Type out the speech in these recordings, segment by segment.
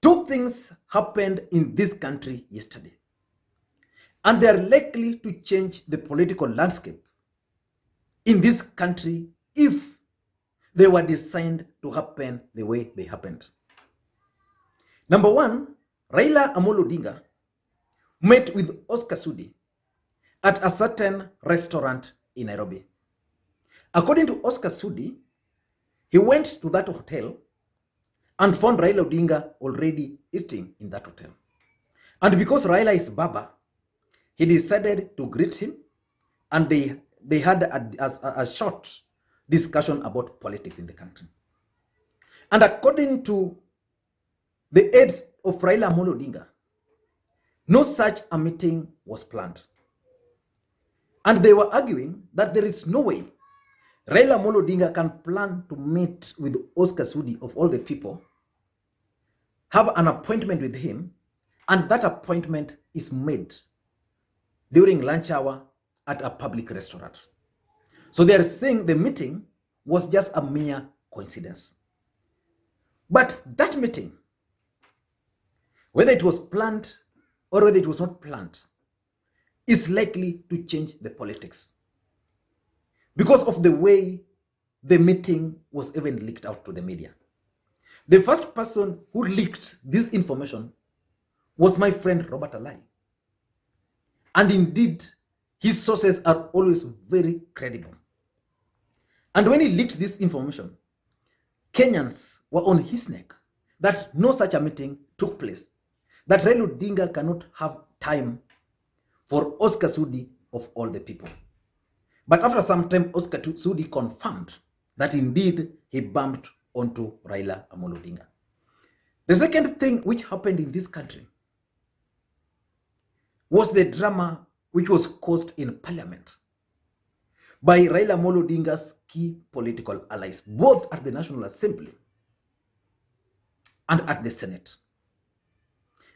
Two things happened in this country yesterday, and they are likely to change the political landscape in this country if they were designed to happen the way they happened. Number one, Raila Odinga met with Oscar Sudi at a certain restaurant in Nairobi. According to Oscar Sudi, he went to that hotel and found Raila Odinga already eating in that hotel. And because Raila is Baba, he decided to greet him, and they had a short discussion about politics in the country. And according to the aides of Raila Odinga, no such a meeting was planned. And they were arguing that there is no way Raila Odinga can plan to meet with Oscar Sudi, of all the people, have an appointment with him, and that appointment is made during lunch hour at a public restaurant. So they are saying the meeting was just a mere coincidence. But that meeting, whether it was planned or whether it was not planned, is likely to change the politics because of the way the meeting was even leaked out to the media. The first person who leaked this information was my friend Robert Alai. And indeed, his sources are always very credible. And when he leaked this information, Kenyans were on his neck that no such a meeting took place, that Raila Odinga cannot have time for Oscar Sudi of all the people. But after some time, Oscar Sudi confirmed that indeed he bumped onto Raila Odinga. The second thing which happened in this country was the drama which was caused in parliament by Raila Odinga's key political allies, both at the National Assembly and at the Senate.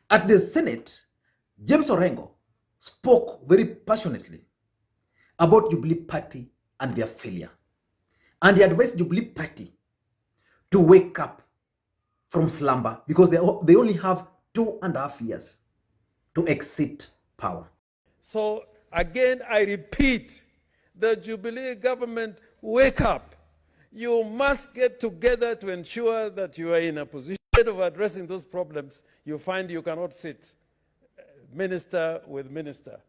At the Senate, James Orengo spoke very passionately about Jubilee Party and their failure. And he advised Jubilee Party to wake up from slumber because they only have 2.5 years to exit power. So again, I repeat, the Jubilee government, wake up. You must get together to ensure that you are in a position of addressing those problems. You find you cannot sit minister with minister,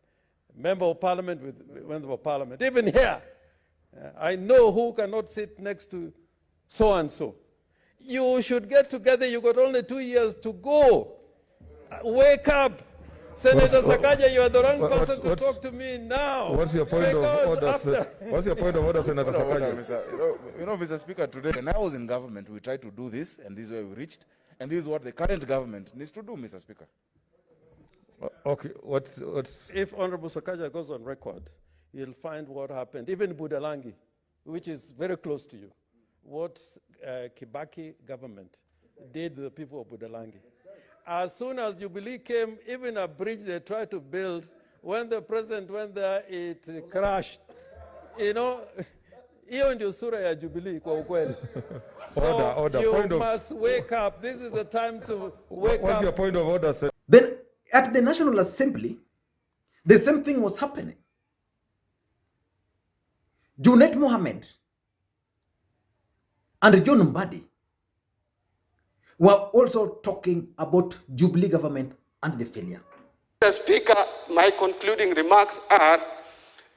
member of parliament with member of parliament. Even here, I know who cannot sit next to so-and-so. You should get together. You got only 2 years to go. Wake up. Senator Sakaja, you are the wrong person to talk to me now. What's your point of order? What's your point of order, Senator Sakaja? You know, Mr. Speaker, today, when I was in government, we tried to do this, and this is where we reached. And this is what the current government needs to do, Mr. Speaker. Okay, what's... If Honorable Sakaja goes on record, he'll find what happened. Even Budalangi, which is very close to you, what Kibaki government did to the people of Budalangi. As soon as Jubilee came, even a bridge they tried to build, when the president went there, it crashed. You know, hiyo ndio sura ya Jubilee kwa ukweli. So you must wake up. This is the time to wake up. What's your point of order, sir? Then at the National Assembly, the same thing was happening. Junet Mohamed and John Mbadi were also talking about Jubilee government and the failure. Mr. Speaker, my concluding remarks are,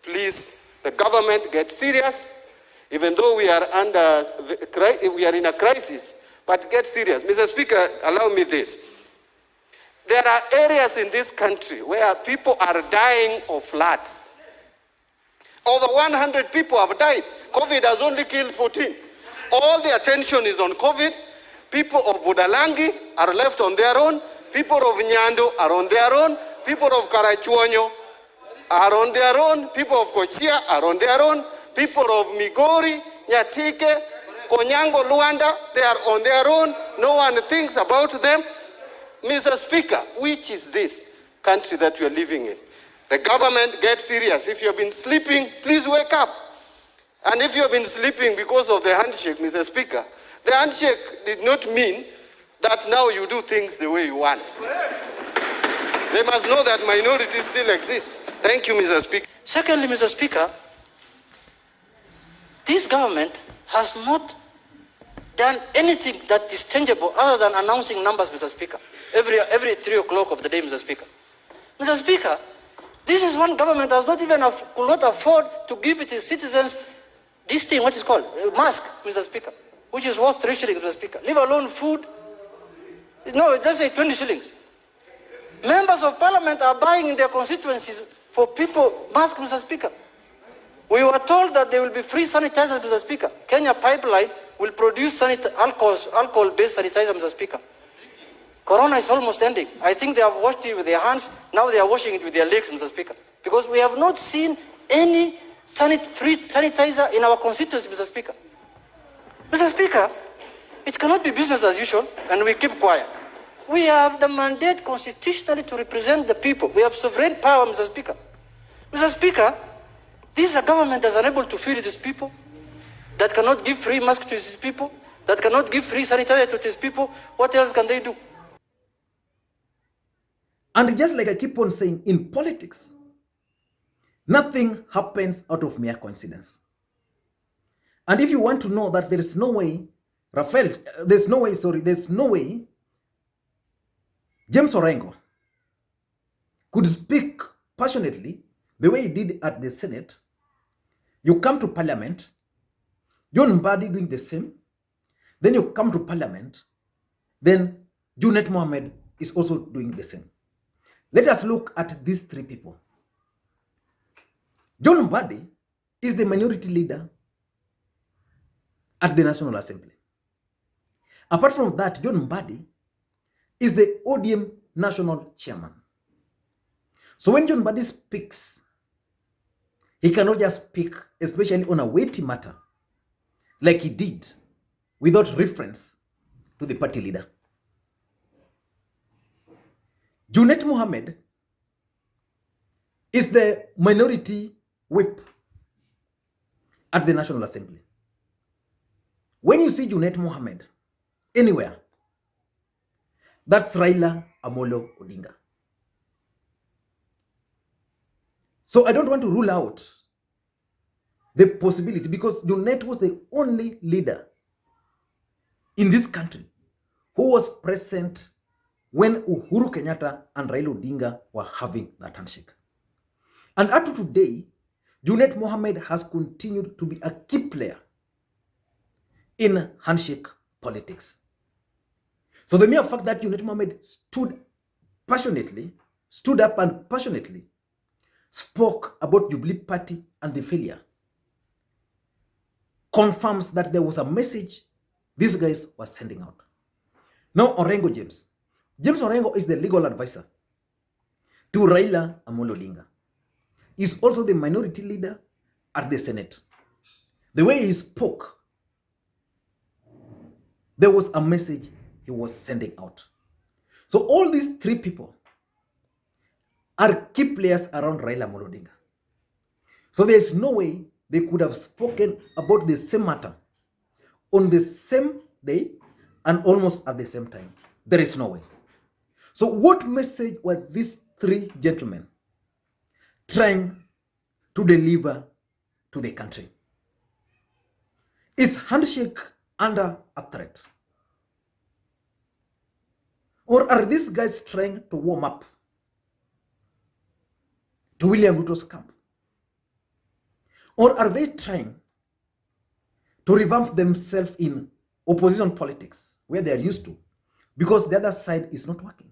please, the government get serious, even though we are in a crisis, but get serious. Mr. Speaker, allow me this. There are areas in this country where people are dying of floods. Over 100 people have died. COVID has only killed 14. All the attention is on COVID. People of Budalangi are left on their own. People of Nyando are on their own. People of Karachuonyo are on their own. People of Kochia are on their own. People of Migori, Nyatike, Konyango, Luanda, they are on their own. No one thinks about them. Mr. Speaker, which is this country that we are living in? The government gets serious. If you have been sleeping, please wake up. And if you have been sleeping because of the handshake, Mr. Speaker, the handshake did not mean that now you do things the way you want. They must know that minorities still exist. Thank you, Mr. Speaker. Secondly, Mr. Speaker, this government has not done anything that is tangible other than announcing numbers, Mr. Speaker, every 3 o'clock of the day, Mr. Speaker. Mr. Speaker, this is one government that could not afford to give its citizens this thing, what is called, a mask, Mr. Speaker, which is worth 3 shillings, Mr. Speaker. Leave alone food. No, let's say 20 shillings. Members of Parliament are buying in their constituencies for people masks, Mr. Speaker. We were told that there will be free sanitizers, Mr. Speaker. Kenya Pipeline will produce alcohol-based sanitizer, Mr. Speaker. Corona is almost ending. I think they have washed it with their hands. Now they are washing it with their legs, Mr. Speaker. Because we have not seen any free sanitizer in our constituency, Mr. Speaker. Mr. Speaker, it cannot be business as usual, and we keep quiet. We have the mandate constitutionally to represent the people. We have sovereign power, Mr. Speaker. Mr. Speaker, this is a government that is unable to feed its people, that cannot give free masks to its people, that cannot give free sanitizer to its people. What else can they do? And just like I keep on saying, in politics, nothing happens out of mere coincidence. And if you want to know that there is no way, there's no way James Orengo could speak passionately the way he did at the Senate. You come to Parliament, John Mbadi doing the same. Then you come to Parliament, then Junet Mohamed is also doing the same. Let us look at these 3 people. John Mbadi is the minority leader at the National Assembly. Apart from that, John Mbadi is the ODM national chairman. So when John Mbadi speaks, he cannot just speak, especially on a weighty matter, like he did, without reference to the party leader. Junet Mohamed is the minority whip at the National Assembly. When you see Junet Mohamed anywhere, that's Raila Odinga. So I don't want to rule out the possibility, because Junet was the only leader in this country who was present when Uhuru Kenyatta and Raila Odinga were having that handshake. And up to today, Junet Mohamed has continued to be a key player in handshake politics. So the mere fact that Junet Mohamed stood up and passionately spoke about Jubilee Party and the failure confirms that there was a message these guys were sending out. Now Orengo James Orengo is the legal advisor to Raila Odinga. He's also the minority leader at the Senate. The way he spoke, there was a message he was sending out. So all these 3 people are key players around Raila Odinga. So there's no way they could have spoken about the same matter on the same day and almost at the same time. There is no way. So what message were these 3 gentlemen trying to deliver to the country? Is handshake under a threat? Or are these guys trying to warm up to William Ruto's camp? Or are they trying to revamp themselves in opposition politics where they are used to, because the other side is not working?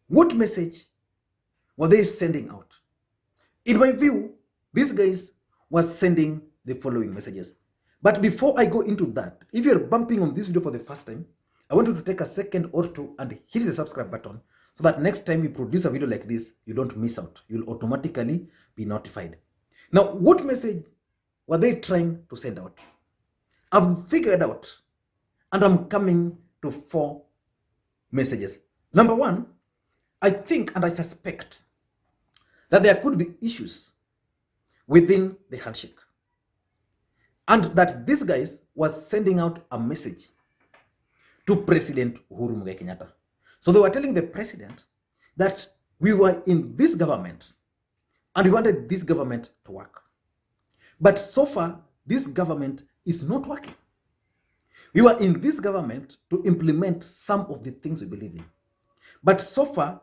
What message were they sending out? In my view, these guys were sending the following messages. But before I go into that, if you're bumping on this video for the first time, I want you to take a second or 2 and hit the subscribe button so that next time you produce a video like this, you don't miss out. You'll automatically be notified. Now, what message were they trying to send out? I've figured out, and I'm coming to 4 messages. Number 1, I think and I suspect that there could be issues within the handshake, and that these guys was sending out a message to President Uhuru Muigai Kenyatta. So they were telling the president that we were in this government and we wanted this government to work. But so far, this government is not working. We were in this government to implement some of the things we believe in. But so far,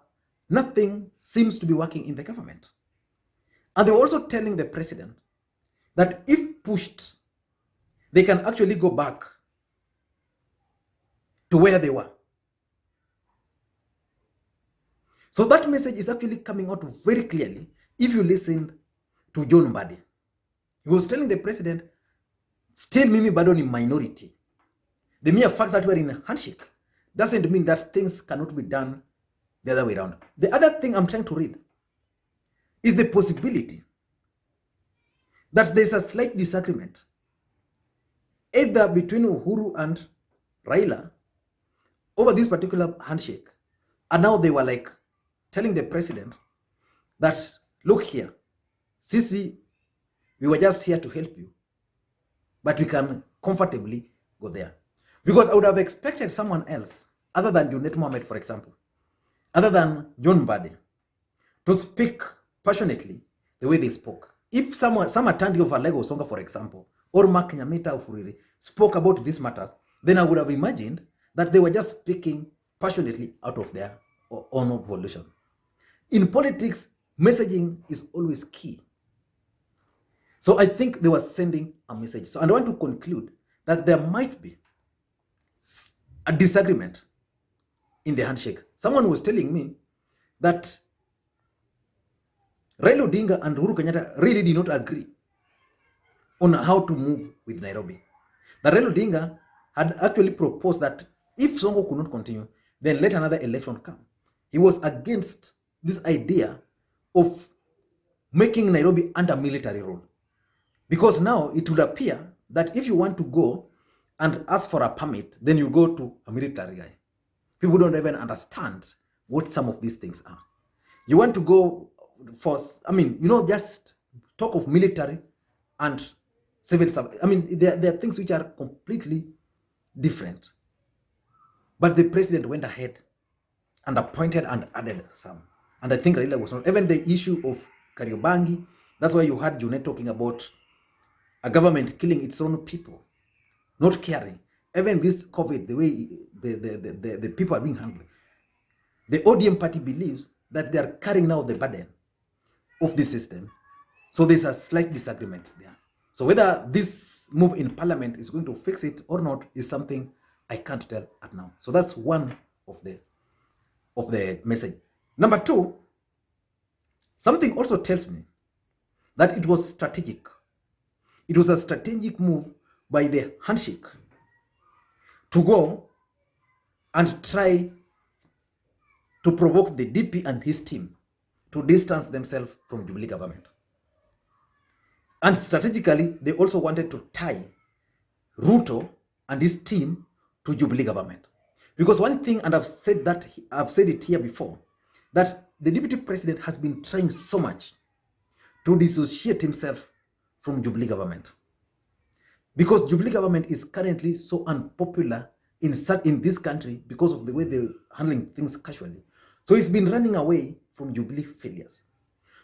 nothing seems to be working in the government. And they were also telling the president that if pushed, they can actually go back to where they were. So that message is actually coming out very clearly if you listened to John Mbadi. He was telling the president, still mimi bado ni minority. The mere fact that we're in a handshake doesn't mean that things cannot be done the other way around. The other thing I'm trying to read is the possibility that there's a slight disagreement either between Uhuru and Raila over this particular handshake. And now they were like telling the president that, look here, Sisi, we were just here to help you, but we can comfortably go there. Because I would have expected someone else, other than Junet Mohamed, for example, other than John Mbadi, to speak passionately the way they spoke. If some Atandi of Alego Songa, for example, or Kenyatta of Uriri spoke about these matters, then I would have imagined that they were just speaking passionately out of their own volition. In politics, messaging is always key. So I think they were sending a message. So I want to conclude that there might be a disagreement in the handshake. Someone was telling me that Raila Odinga and Uhuru Kenyatta really did not agree on how to move with Nairobi. That Raila Odinga had actually proposed that if Songo could not continue, then let another election come. He was against this idea of making Nairobi under military rule. Because now it would appear that if you want to go and ask for a permit, then you go to a military guy. People don't even understand what some of these things are. You want to go for, just talk of military and civil service. There are things which are completely different. But the president went ahead and appointed and added some. And I think Raila was not. Even the issue of Kariobangi, that's why you heard Junet talking about a government killing its own people, not caring. Even this COVID, the way the people are being handled. The ODM party believes that they are carrying now the burden of the system. So there's a slight disagreement there. So whether this move in parliament is going to fix it or not is something I can't tell at now. So that's one of the message. Number two, something also tells me that it was strategic. It was a strategic move by the handshake to go and try to provoke the DP and his team to distance themselves from Jubilee government. And strategically, they also wanted to tie Ruto and his team to Jubilee government. Because one thing, and I've said it here before, that the deputy president has been trying so much to dissociate himself from Jubilee government. Because Jubilee government is currently so unpopular in this country because of the way they're handling things casually. So he's been running away from Jubilee failures.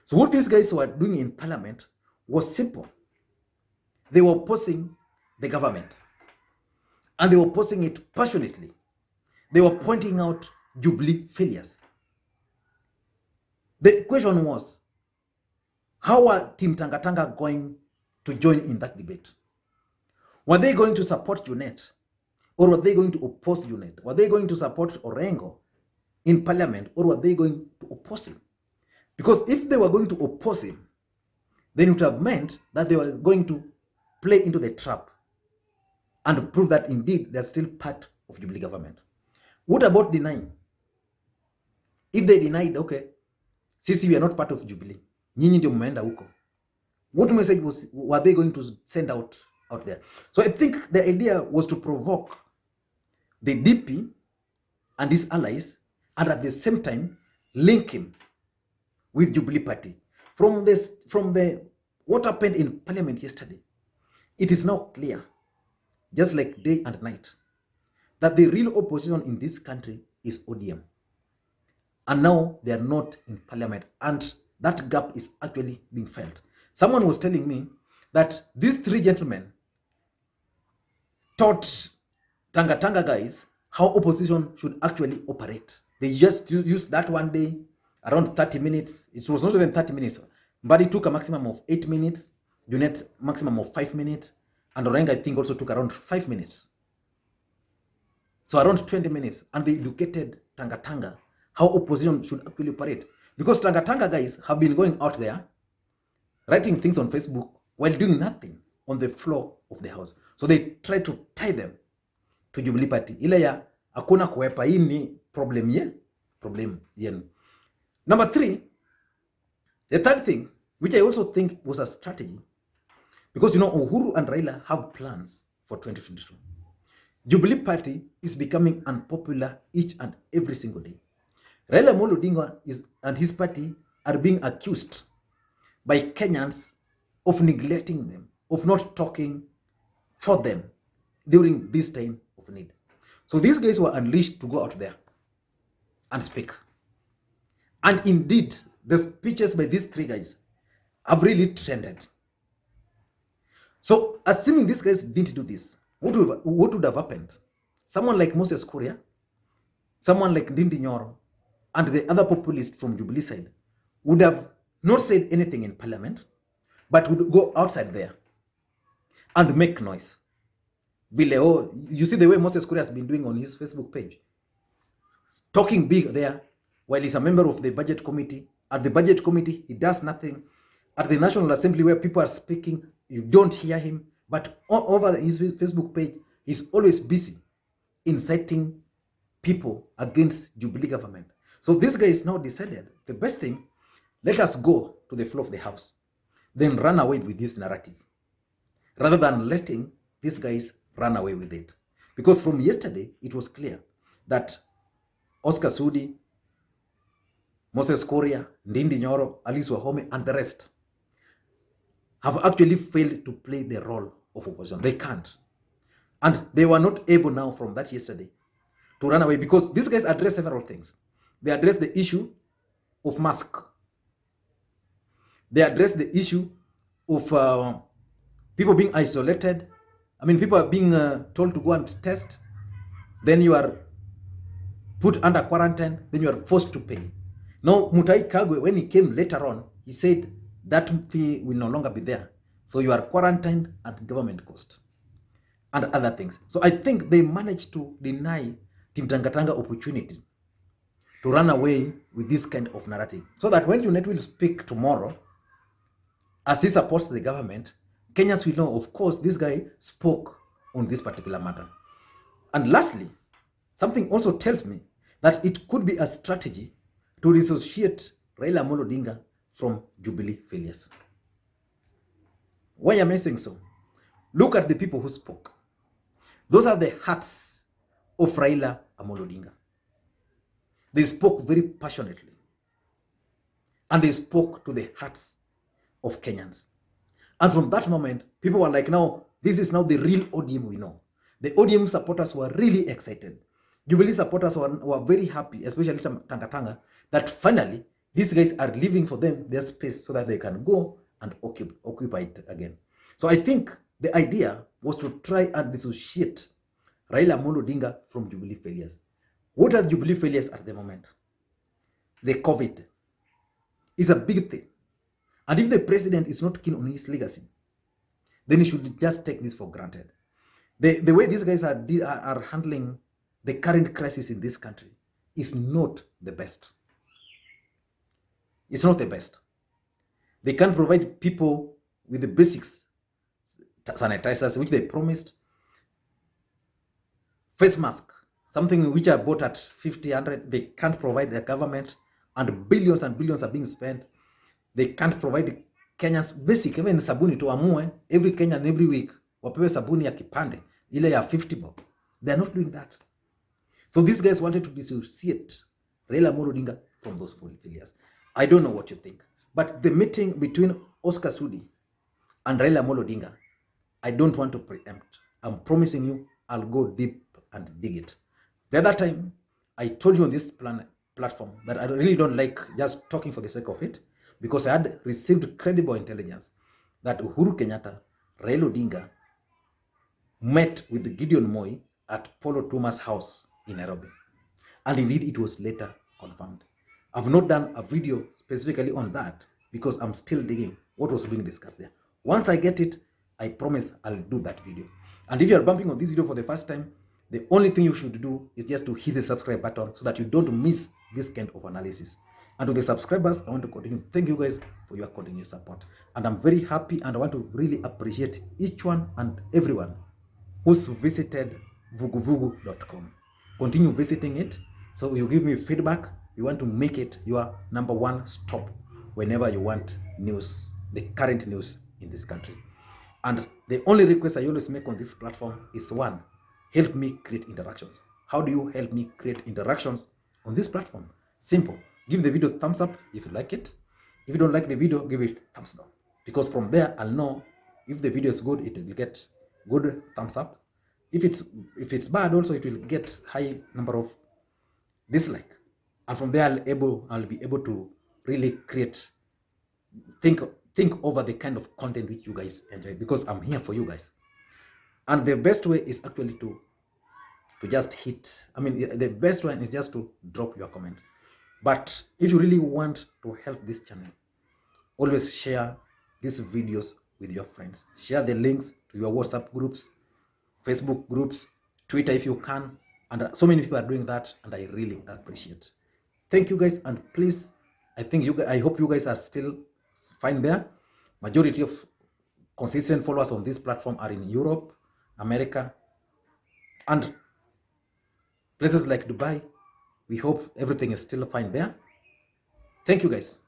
So what these guys were doing in parliament was simple. They were opposing the government. And they were opposing it passionately. They were pointing out Jubilee failures. The question was, how are Team Tangatanga going to join in that debate? Were they going to support Junet? Or were they going to oppose Junet? Were they going to support Orengo in parliament? Or were they going to oppose him? Because if they were going to oppose him, then it would have meant that they were going to play into the trap and prove that indeed they're still part of Jubilee government. What about denying? If they denied, okay, sisi we are not part of Jubilee, nyinyi ndio mmeenda huko, what message were they going to send out there? So I think the idea was to provoke the DP and his allies, and at the same time link him with Jubilee party. From what happened in parliament yesterday, it is now clear, just like day and night, that the real opposition in this country is ODM. And now they are not in parliament, and that gap is actually being felt. Someone was telling me that these three gentlemen taught Tanga guys how opposition should actually operate. They just used that one day, around 30 minutes. It was not even 30 minutes. Mbadi took a maximum of 8 minutes. Junet maximum of 5 minutes. And Orengo, I think, also took around 5 minutes. So around 20 minutes. And they educated Tanga how opposition should actually operate. Because Tanga guys have been going out there, writing things on Facebook while doing nothing on the floor of the house. So they try to tie them to Jubilee Party. Ile ya hakuna kuwepa, hii ni problem yenu. Number 3, the third thing, which I also think was a strategy, because Uhuru and Raila have plans for 2022. Jubilee Party is becoming unpopular each and every single day. Raila Odinga and his party are being accused by Kenyans of neglecting them, of not talking for them during this time of need. So these guys were unleashed to go out there and speak. And indeed, the speeches by these three guys have really trended. So assuming these guys didn't do this, what would have happened? Someone like Moses Kuria, someone like Ndindi Nyoro, and the other populists from Jubilee side would have not said anything in parliament, but would go outside there and make noise. You see the way Moses Kuria has been doing on his Facebook page, talking big there while he's a member of the budget committee. At the budget committee, he does nothing. At the National Assembly, where people are speaking, you don't hear him. But over his Facebook page, he's always busy inciting people against Jubilee government. So this guy is now decided, the best thing, let us go to the floor of the house, then run away with this narrative, rather than letting these guys run away with it. Because from yesterday, it was clear that Oscar Sudi, Moses Kuria, Ndindi Nyoro, Alice Wahome, and the rest have actually failed to play the role of opposition. They can't. And they were not able now from that yesterday to run away, because these guys address several things. They address the issue of mask. They address the issue of people being isolated. I mean, people are being told to go and test. Then you are put under quarantine. Then you are forced to pay. Now, Mutahi Kagwe, when he came later on, he said that fee will no longer be there. So you are quarantined at government cost and other things. So I think they managed to deny Team Tanga opportunity to run away with this kind of narrative. So that when Junet will speak tomorrow, as he supports the government, Kenyans will know, of course, this guy spoke on this particular matter. And lastly, something also tells me that it could be a strategy to dissociate Raila Odinga from Jubilee failures. Why am I saying so? Look at the people who spoke. Those are the hearts of Raila Odinga. They spoke very passionately. And they spoke to the hearts of Kenyans. And from that moment, people were like, now, this is now the real ODM we know. The ODM supporters were really excited. Jubilee supporters were very happy, especially Tanga, that finally, these guys are leaving for them their space so that they can go and occupy it again. So I think the idea was to try and dissociate Raila Odinga from Jubilee failures. What are Jubilee failures at the moment? The COVID is a big thing. And if the president is not keen on his legacy, then he should just take this for granted. The way these guys are handling the current crisis in this country is not the best. It's not the best. They can't provide people with the basics, sanitizers, which they promised, face mask, something which are bought at 50, 100, they can't provide the government, and billions are being spent. They can't provide Kenyans basic, even sabuni to amue, every Kenyan every week, wapewe sabuni ya kipande, ile ya 50 bob. They are not doing that. So these guys wanted to dissociate Raila Odinga from those failures. I don't know what you think, but the meeting between Oscar Sudi and Raila Odinga, I don't want to preempt. I'm promising you, I'll go deep and dig it. The other time, I told you on this platform that I really don't like just talking for the sake of it, because I had received credible intelligence that Uhuru Kenyatta, Raila Odinga met with Gideon Moi at Polo Tuma's house in Nairobi. And indeed, it was later confirmed. I've not done a video specifically on that because I'm still digging what was being discussed there. Once I get it, I promise I'll do that video. And if you're bumping on this video for the first time, the only thing you should do is just to hit the subscribe button so that you don't miss this kind of analysis. And to the subscribers, I want to continue. Thank you guys for your continued support. And I'm very happy, and I want to really appreciate each one and everyone who's visited vuguvugu.com. Continue visiting it, so you give me feedback. You want to make it your number one stop whenever you want news, the current news in this country. And the only request I always make on this platform is one, help me create interactions. How do you help me create interactions on this platform? Simple. Give the video a thumbs up if you like it. If you don't like the video, give it thumbs down. Because from there, I'll know if the video is good, it will get good thumbs up. If it's bad, also it will get high number of dislike. And from there, I'll be able to really think over the kind of content which you guys enjoy, because I'm here for you guys. And the best way is actually to just hit, the best one is just to drop your comment. But if you really want to help this channel, always share these videos with your friends. Share the links to your WhatsApp groups, Facebook groups, Twitter if you can. And so many people are doing that, and I really appreciate. Thank you guys, and please, I hope you guys are still fine there. Majority of consistent followers on this platform are in Europe, America, and places like Dubai. We hope everything is still fine there. Thank you guys.